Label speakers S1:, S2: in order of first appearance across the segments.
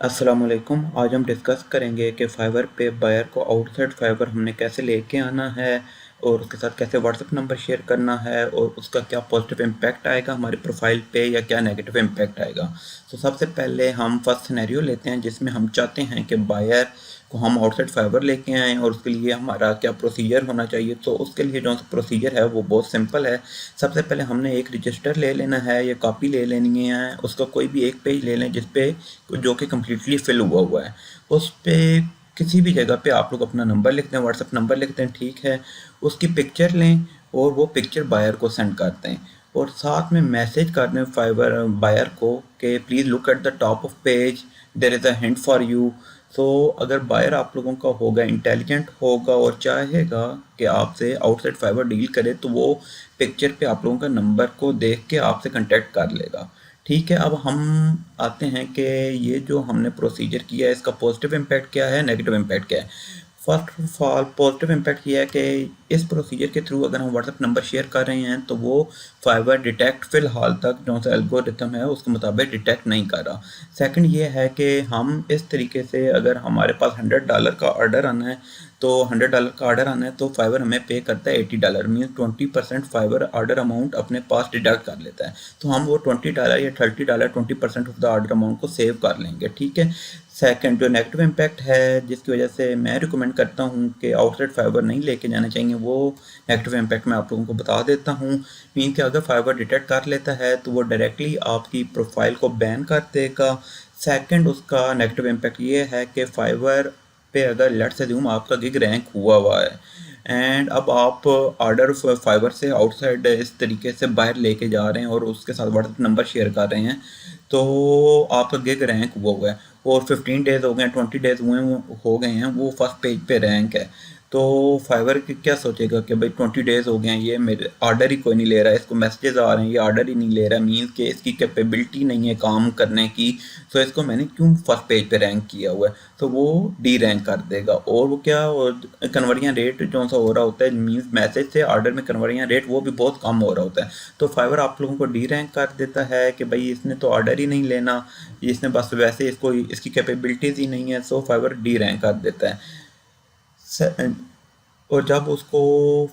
S1: अस्सलाम वालेकुम। आज हम डिस्कस करेंगे कि फाइवर पे बायर को आउटसाइड फाइवर हमने कैसे लेके आना है और उसके साथ कैसे व्हाट्सएप नंबर शेयर करना है और उसका क्या पॉजिटिव इम्पैक्ट आएगा हमारी प्रोफाइल पे या क्या नेगेटिव इम्पैक्ट आएगा। तो सबसे पहले हम फर्स्ट सिनेरियो लेते हैं जिसमें हम चाहते हैं कि बायर को हम आउटसाइड फाइबर लेके आएँ और उसके लिए हमारा क्या प्रोसीजर होना चाहिए। तो उसके लिए जो प्रोसीजर है वो बहुत सिंपल है। सबसे पहले हमने एक रजिस्टर ले लेना है या कॉपी ले लेनी है, उसका कोई भी एक पेज ले लें जिस पे जो कि कम्प्लीटली फिल हुआ है। उस पे किसी भी जगह पे आप लोग अपना नंबर लिख दें, व्हाट्सएप नंबर लिख दें, ठीक है। उसकी पिक्चर लें और वो पिक्चर बायर को सेंड कर दें और साथ में मैसेज कर दें फाइबर बायर को कि please look at the top of page, there is a hint for you. तो अगर बायर आप लोगों का होगा, इंटेलिजेंट होगा और चाहेगा कि आपसे आउटसाइड फाइबर डील करे तो वो पिक्चर पे आप लोगों का नंबर को देख के आपसे कांटेक्ट कर लेगा। ठीक है, अब हम आते हैं कि ये जो हमने प्रोसीजर किया है इसका पॉजिटिव इम्पैक्ट क्या है, नेगेटिव इम्पैक्ट क्या है। First of all positive impact ये है कि इस प्रोसीजर के थ्रू अगर हम व्हाट्सएप नंबर शेयर कर रहे हैं तो वो फाइबर डिटेक्ट फ़िलहाल तक जो सा एल्गोरिथम है उसके मुताबिक डिटेक्ट नहीं कर रहा। सेकंड ये है कि हम इस तरीके से अगर हमारे पास $100 का ऑर्डर आना है तो $100 का ऑर्डर आना है तो फाइबर हमें पे करता है $80, मीन्स 20% फाइबर ऑर्डर अमाउंट अपने पास डिडक्ट कर लेता है। तो हम वो $20 या $30 20% ऑफ द ऑर्डर अमाउंट को सेव कर लेंगे, ठीक है। सेकंड जो नेगेटिव इम्पैक्ट है जिसकी वजह से मैं रिकमेंड करता हूँ कि आउटसाइड फाइबर नहीं लेके जाना चाहिए, वो नेगेटिव इम्पैक्ट मैं आप लोगों को बता देता हूँ। मीन कि अगर फाइबर डिटेक्ट कर लेता है तो वो डायरेक्टली आपकी प्रोफाइल को बैन कर देगा। सेकंड उसका नेगेटिव इम्पैक्ट ये है कि फाइबर पे अगर लेट्स से अज्यूम आपका गिग रैंक हुआ है एंड अब आप ऑर्डर फाइबर से आउटसाइड इस तरीके से बाहर लेके जा रहे हैं और उसके साथ व्हाट्सएप नंबर शेयर कर रहे हैं तो आपका गिग रैंक हुआ है और 15 डेज हो गए हैं, 20 डेज हो गए हैं, वो फर्स्ट पेज पे रैंक है। तो फाइवर क्या सोचेगा कि भाई 20 डेज हो गए हैं, ये मेरे ऑर्डर ही कोई नहीं ले रहा है, इसको मैसेजेस आ रहे हैं, ये ऑर्डर ही नहीं ले रहा है, मीन्स कि इसकी कैपेबिलिटी नहीं है काम करने की। तो इसको मैंने क्यों फर्स्ट पेज पे रैंक किया हुआ है, तो वो डी रैंक कर देगा। और वो क्या कन्वर्जन रेट जो सा हो रहा होता है, मीन्स मैसेज से ऑर्डर में कन्वर्जन रेट वो भी बहुत कम हो रहा होता है। तो फाइवर आप लोगों को डी रैंक कर देता है कि भाई इसने तो ऑर्डर ही नहीं लेना, इसने बस वैसे इसको इसकी कैपेबिलिटीज़ ही नहीं है, सो फाइवर डी रैंक कर देता है। और जब उसको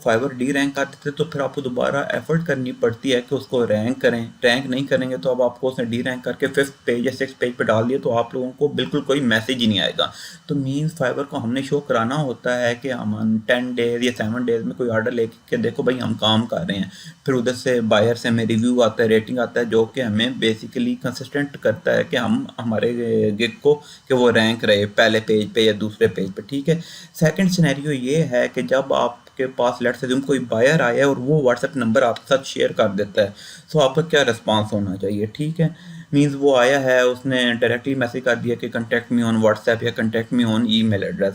S1: फाइवर डी रैंक कर देते तो फिर आपको दोबारा एफर्ट करनी पड़ती है कि उसको रैंक करें। रैंक नहीं करेंगे तो अब आपको उसने डी रैंक करके 5th पेज या 6th पेज पे डाल दिया तो आप लोगों को बिल्कुल कोई मैसेज ही नहीं आएगा। तो मीन्स फाइवर को हमने शो कराना होता है कि हम 10 डेज या 7 डेज में कोई ऑर्डर लेके देखो भाई हम काम कर रहे हैं। फिर उधर से बायर से हमें रिव्यू आता है, रेटिंग आता है, जो कि हमें बेसिकली कंसिस्टेंट करता है कि हम हमारे गिग को कि वो रैंक रहे पहले पेज पे या दूसरे पेज पे, ठीक है। सेकंड सिनेरियो ये है कि जब आपके पास लेट्स अज्यूम कोई बायर आया है और वो व्हाट्सएप नंबर आपके साथ शेयर कर देता है तो आपका क्या रिस्पांस होना चाहिए, ठीक है। मीन्स वो आया है, उसने डायरेक्टली मैसेज कर दिया कि कंटेक्ट मी ऑन व्हाट्सएप या contact me on email address.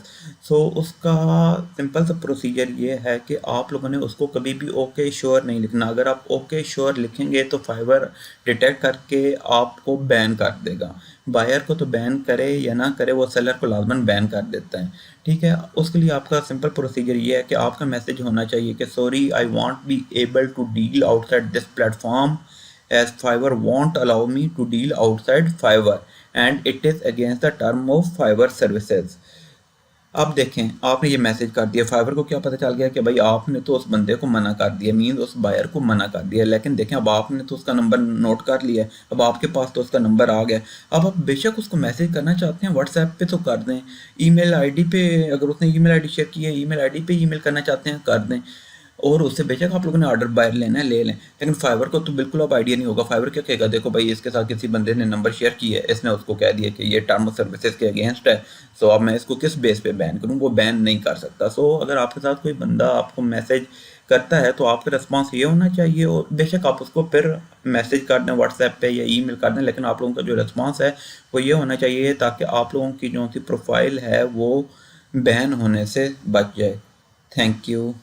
S1: So उसका सिंपल सा प्रोसीजर ये है कि आप लोगों ने उसको कभी भी ओके श्योर नहीं लिखना। अगर आप ओके श्योर लिखेंगे तो फाइवर डिटेक्ट करके आपको बैन कर देगा। बायर को तो बैन करे या ना करे, वो सेलर को लाजमन बैन कर देता है, ठीक है। उसके लिए आपका सिंपल प्रोसीजर ये है कि आपका मैसेज होना चाहिए कि sorry I won't be able to deal outside this platform as Fiverr won't allow me to deal outside Fiverr and it is against the term of Fiverr services। अब देखें आपने ये मैसेज कर दिया, फाइवर को क्या पता चल गया कि भाई आपने तो उस बंदे को मना कर दिया, मीन्स उस बायर को मना कर दिया। लेकिन देखें अब आपने तो उसका नंबर नोट कर लिया है, अब आपके पास तो उसका नंबर आ गया। अब आप बेशक उसको मैसेज करना चाहते हैं व्हाट्सएप पे तो कर दें, ईमेल आईडी पे अगर उसने ईमेल आईडी शेयर की है ईमेल आईडी पे ईमेल करना चाहते हैं कर दें, और उससे बेशक आप लोगों ने ऑर्डर बायर लेना है ले लें। लेकिन फाइवर को तो बिल्कुल अब आइडिया नहीं होगा। फाइवर क्या कहेगा, देखो भाई इसके साथ किसी बंदे ने नंबर शेयर किया है, इसने उसको कह दिया कि ये टर्म ऑफ सर्विसेज के अगेंस्ट है, सो अब मैं इसको किस बेस पे बैन करूँ, वो बैन नहीं कर सकता। सो अगर आपके साथ कोई बंदा आपको मैसेज करता है तो आपका रिस्पांस ये होना चाहिए, और बेशक आप उसको फिर मैसेज कर दें व्हाट्सएप पे या ईमेल कर दें, लेकिन आप लोगों का जो रिस्पांस है वो ये होना चाहिए ताकि आप लोगों की जो सी प्रोफाइल है वो बैन होने से बच जाए। Thank you.